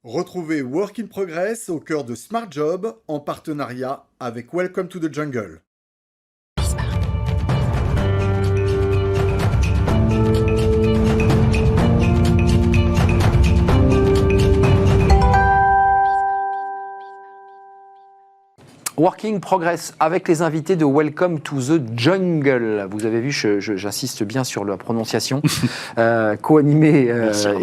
Retrouvez Work in Progress au cœur de Smart Job en partenariat avec Welcome to the Jungle. Working Progress avec les invités de Welcome to the Jungle. Vous avez vu, j'insiste bien sur la prononciation. Co-animé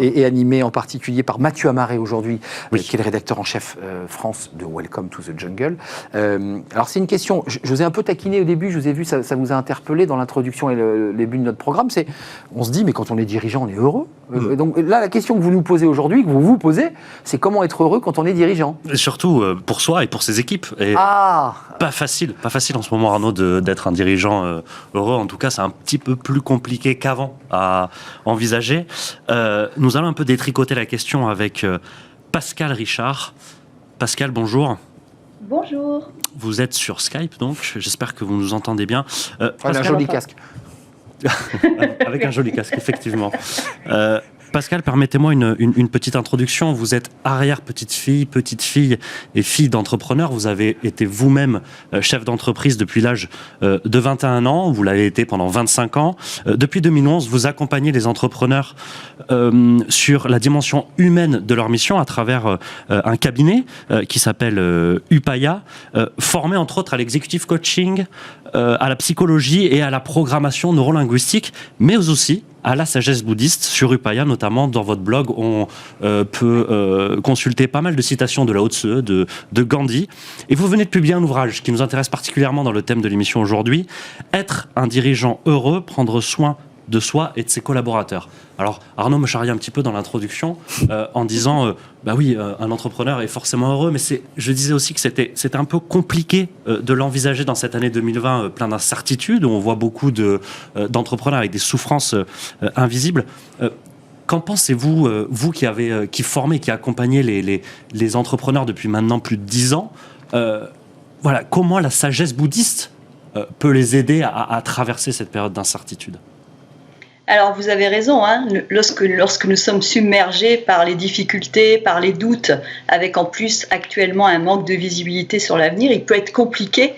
et animé en particulier par Mathieu Amaré aujourd'hui, qui est le rédacteur en chef France de Welcome to the Jungle. Alors c'est une question, je vous ai un peu taquiné au début, je vous ai vu, ça vous a interpellé dans l'introduction et le début de notre programme. On se dit, mais quand on est dirigeant, on est heureux. Donc là, la question que vous nous posez aujourd'hui, que vous vous posez, c'est comment être heureux quand on est dirigeant. Et surtout pour soi et pour ses équipes. Et pas facile en ce moment, Arnaud, d'être un dirigeant heureux. En tout cas, c'est un petit peu plus compliqué qu'avant à envisager. Nous allons un peu détricoter la question avec Pascal Richard. Pascal, bonjour. Bonjour. Vous êtes sur Skype, donc j'espère que vous nous entendez bien. Pascal, un joli casque. Avec un joli casque, effectivement. Pascal, permettez-moi une petite introduction. Vous êtes arrière-petite-fille et fille d'entrepreneur. Vous avez été vous-même chef d'entreprise depuis l'âge de 21 ans. Vous l'avez été pendant 25 ans. Depuis 2011, vous accompagnez les entrepreneurs sur la dimension humaine de leur mission à travers un cabinet qui s'appelle Upaya, formé entre autres à l'executive coaching, à la psychologie et à la programmation neurolinguistique, mais aussi à la sagesse bouddhiste. Sur Upaya, notamment, dans votre blog, on peut consulter pas mal de citations de Lao Tse, de Gandhi. Et vous venez de publier un ouvrage qui nous intéresse particulièrement dans le thème de l'émission aujourd'hui, Être un dirigeant heureux, prendre soin de soi et de ses collaborateurs. Alors, Arnaud me charriait un petit peu dans l'introduction en disant un entrepreneur est forcément heureux, mais je disais aussi que c'était un peu compliqué de l'envisager dans cette année 2020 plein d'incertitudes, où on voit beaucoup d'entrepreneurs avec des souffrances invisibles. Qu'en pensez-vous, vous qui formez, qui accompagnez les entrepreneurs depuis maintenant plus de 10 ans, comment la sagesse bouddhiste peut les aider à traverser cette période d'incertitude ? Alors vous avez raison, lorsque nous sommes submergés par les difficultés, par les doutes, avec en plus actuellement un manque de visibilité sur l'avenir, il peut être compliqué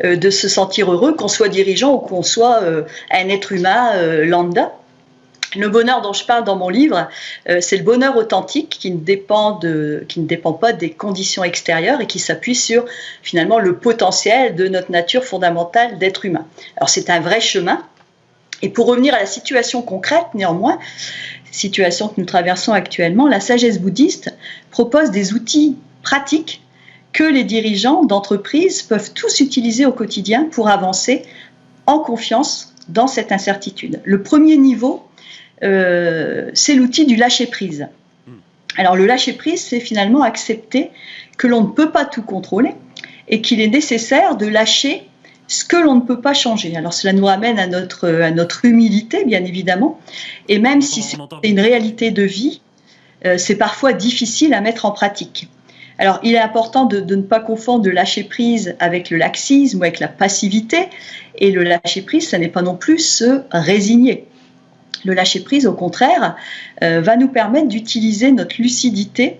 de se sentir heureux, qu'on soit dirigeant ou qu'on soit un être humain lambda. Le bonheur dont je parle dans mon livre, c'est le bonheur authentique qui ne dépend pas des conditions extérieures et qui s'appuie sur finalement le potentiel de notre nature fondamentale d'être humain. Alors c'est un vrai chemin. Et pour revenir à la situation concrète, néanmoins, situation que nous traversons actuellement, la sagesse bouddhiste propose des outils pratiques que les dirigeants d'entreprise peuvent tous utiliser au quotidien pour avancer en confiance dans cette incertitude. Le premier niveau, c'est l'outil du lâcher-prise. Alors le lâcher-prise, c'est finalement accepter que l'on ne peut pas tout contrôler et qu'il est nécessaire de lâcher ce que l'on ne peut pas changer. Alors cela nous ramène à notre humilité, bien évidemment, et même si c'est une réalité de vie, c'est parfois difficile à mettre en pratique. Alors il est important de ne pas confondre le lâcher-prise avec le laxisme ou avec la passivité, et le lâcher-prise, ça n'est pas non plus se résigner. Le lâcher-prise, au contraire, va nous permettre d'utiliser notre lucidité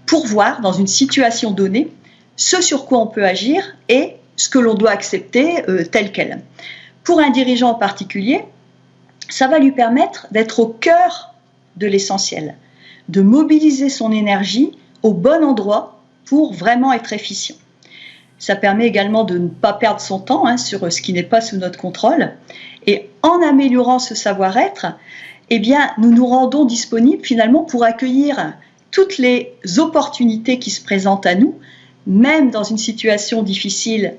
pour voir, dans une situation donnée, ce sur quoi on peut agir et ce que l'on doit accepter tel quel. Pour un dirigeant en particulier, ça va lui permettre d'être au cœur de l'essentiel, de mobiliser son énergie au bon endroit pour vraiment être efficient. Ça permet également de ne pas perdre son temps sur ce qui n'est pas sous notre contrôle. Et en améliorant ce savoir-être, nous nous rendons disponibles finalement pour accueillir toutes les opportunités qui se présentent à nous, même dans une situation difficile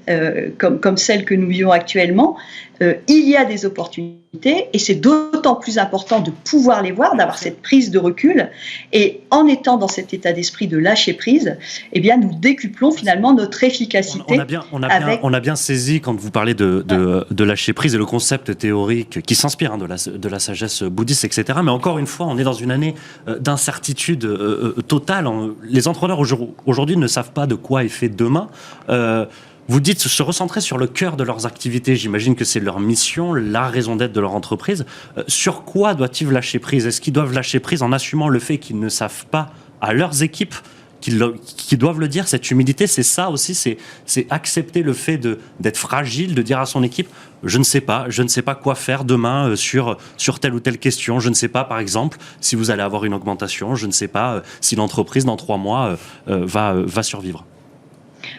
comme celle que nous vivons actuellement, il y a des opportunités et c'est d'autant plus important de pouvoir les voir, d'avoir cette prise de recul. Et en étant dans cet état d'esprit de lâcher prise, nous décuplons finalement notre efficacité. On a bien saisi quand vous parlez de lâcher prise et le concept théorique qui s'inspire de la sagesse bouddhiste, etc. Mais encore une fois, on est dans une année d'incertitude totale. Les entrepreneurs aujourd'hui ne savent pas de quoi est fait demain. Vous dites se recentrer sur le cœur de leurs activités. J'imagine que c'est leur mission, la raison d'être de leur entreprise. Sur quoi doivent-ils lâcher prise ? Est-ce qu'ils doivent lâcher prise en assumant le fait qu'ils ne savent pas à leurs équipes qui doivent le dire. Cette humilité, c'est ça aussi, c'est accepter le fait d'être fragile, de dire à son équipe, je ne sais pas quoi faire demain sur telle ou telle question. Je ne sais pas, par exemple, si vous allez avoir une augmentation. Je ne sais pas si l'entreprise, dans 3 mois, va survivre.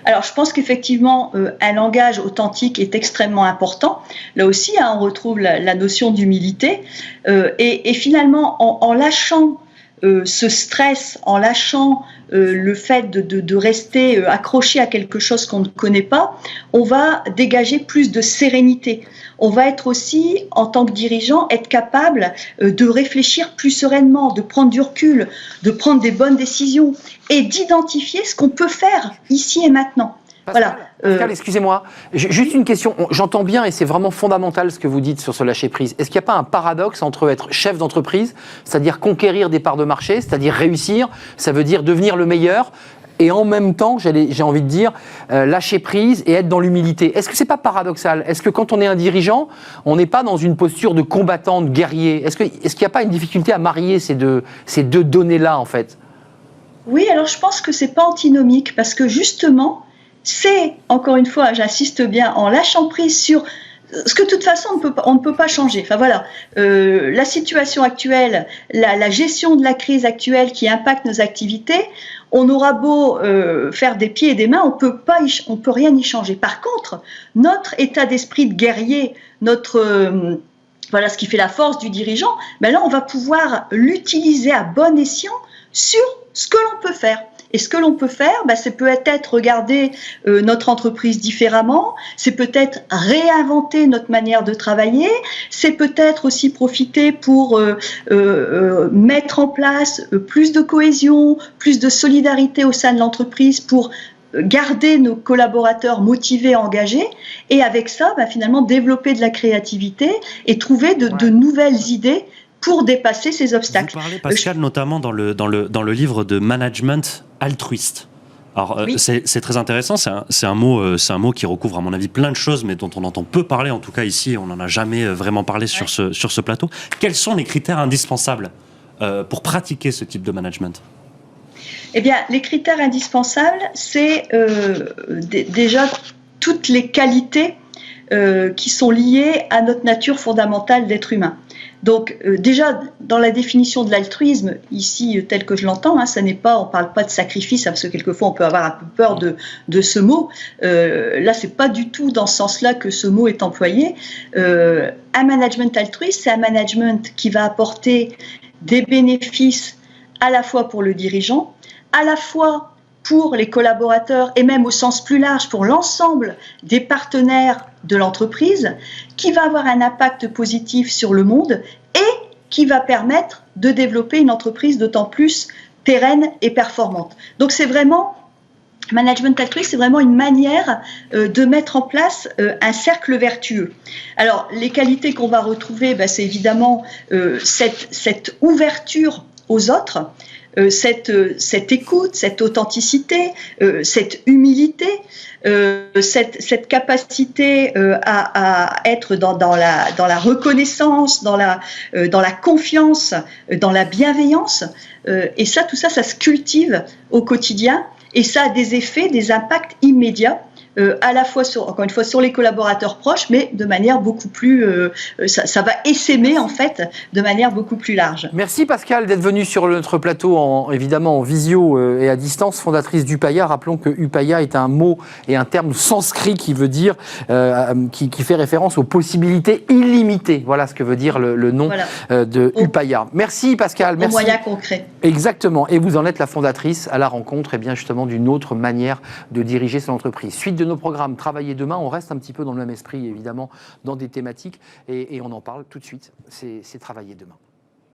Alors, je pense qu'effectivement, un langage authentique est extrêmement important. Là aussi, on retrouve la notion d'humilité. Et finalement, en lâchant ce stress, en lâchant le fait de rester accroché à quelque chose qu'on ne connaît pas, on va dégager plus de sérénité. On va être aussi, en tant que dirigeant, être capable de réfléchir plus sereinement, de prendre du recul, de prendre des bonnes décisions et d'identifier ce qu'on peut faire ici et maintenant. Pascal, excusez-moi, juste une question. J'entends bien et c'est vraiment fondamental ce que vous dites sur ce lâcher-prise. Est-ce qu'il n'y a pas un paradoxe entre être chef d'entreprise, c'est-à-dire conquérir des parts de marché, c'est-à-dire réussir, ça veut dire devenir le meilleur, et en même temps, j'ai envie de dire, lâcher prise et être dans l'humilité. Est-ce que c'est pas paradoxal? Est-ce que quand on est un dirigeant, on n'est pas dans une posture de combattant, de guerrier? Est-ce qu'il n'y a pas une difficulté à marier ces deux données-là, en fait? Oui, alors je pense que c'est pas antinomique, parce que justement, c'est, encore une fois, j'insiste bien, en lâchant prise sur ce que de toute façon on ne peut pas changer. Enfin voilà, la situation actuelle, la gestion de la crise actuelle qui impacte nos activités, on aura beau faire des pieds et des mains, on peut rien y changer. Par contre, notre état d'esprit de guerrier, voilà ce qui fait la force du dirigeant, ben là on va pouvoir l'utiliser à bon escient sur ce que l'on peut faire. Et ce que l'on peut faire, c'est peut-être regarder notre entreprise différemment, c'est peut-être réinventer notre manière de travailler, c'est peut-être aussi profiter pour mettre en place plus de cohésion, plus de solidarité au sein de l'entreprise pour garder nos collaborateurs motivés, engagés, et avec ça, finalement, développer de la créativité et trouver de nouvelles idées pour dépasser ces obstacles. Vous parlez, Pascal, notamment dans le livre de management altruiste. Alors, oui. C'est très intéressant, c'est un mot qui recouvre, à mon avis, plein de choses, mais dont on entend peu parler, en tout cas ici, on n'en a jamais vraiment parlé sur ce plateau. Quels sont les critères indispensables pour pratiquer ce type de management ? Eh bien, les critères indispensables, c'est déjà toutes les qualités qui sont liées à notre nature fondamentale d'être humain. Donc déjà, dans la définition de l'altruisme, ici, tel que je l'entends, on ne parle pas de sacrifice, parce que quelquefois on peut avoir un peu peur de ce mot. Là, c'est pas du tout dans ce sens-là que ce mot est employé. Un management altruiste, c'est un management qui va apporter des bénéfices à la fois pour le dirigeant, à la fois pour les collaborateurs et même au sens plus large pour l'ensemble des partenaires de l'entreprise, qui va avoir un impact positif sur le monde et qui va permettre de développer une entreprise d'autant plus pérenne et performante. Donc c'est vraiment, management altruiste, c'est vraiment une manière de mettre en place un cercle vertueux. Alors les qualités qu'on va retrouver, c'est évidemment cette ouverture aux autres, cette écoute, cette authenticité, cette humilité, cette capacité à être dans la reconnaissance, dans la confiance, dans la bienveillance. Et ça, tout ça, ça se cultive au quotidien et ça a des effets, des impacts immédiats. À la fois encore une fois sur les collaborateurs proches, mais de manière beaucoup plus, ça va essaimer en fait de manière beaucoup plus large. Merci Pascal d'être venue sur notre plateau, évidemment en visio et à distance, fondatrice d'Upaya. Rappelons que Upaya est un mot et un terme sanskrit qui veut dire, qui fait référence aux possibilités illimitées. Voilà ce que veut dire le nom de Upaya. Merci Pascal. Merci. Moyen concret. Exactement. Et vous en êtes la fondatrice à la rencontre, bien justement d'une autre manière de diriger son entreprise. Suite de nos programmes Travailler demain, on reste un petit peu dans le même esprit, évidemment, dans des thématiques, et on en parle tout de suite. C'est Travailler demain.